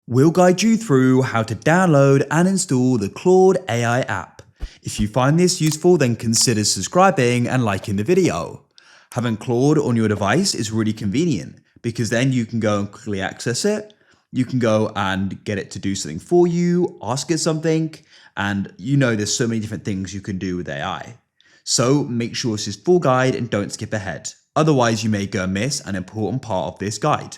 We'll guide you through how to download and install the Claude AI app. If you find this useful, then consider subscribing and liking the video. Having Claude on your device is really convenient because then you can go and quickly access it. You can go and get it to do something for you, ask it something, and there's so many different things you can do with AI. So make sure this is full guide and don't skip ahead. Otherwise, you may go and miss an important part of this guide.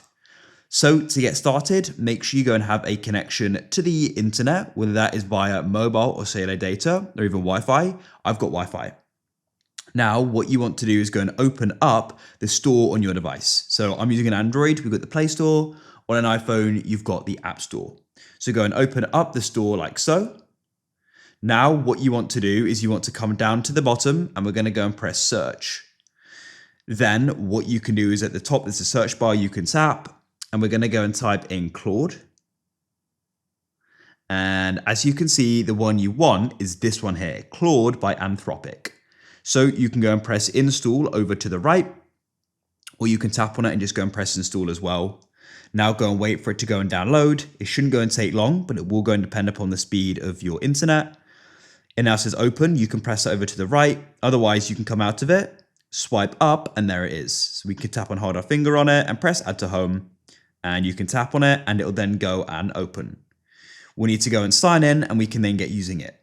So to get started, make sure you go and have a connection to the internet, whether that is via mobile or cellular data or even Wi-Fi. I've got Wi-Fi. Now, what you want to do is go and open up the store on your device. So I'm using an Android, we've got the Play Store. On an iPhone, you've got the App Store. So go and open up the store like so. Now, what you want to do is you want to come down to the bottom and we're going to go and press search. Then what you can do is at the top, there's a search bar you can tap. And we're going to go and type in Claude. And as you can see, the one you want is this one here, Claude by Anthropic. So you can go and press install over to the right, or you can tap on it and just go and press install as well. Now go and wait for it to go and download. It shouldn't go and take long, but it will go and depend upon the speed of your internet. It now says open. You can press it over to the right. Otherwise, you can come out of it, swipe up, and there it is. So we can tap and hold our finger on it and press add to home. And you can tap on it and it will then go and open. We need to go and sign in and we can then get using it.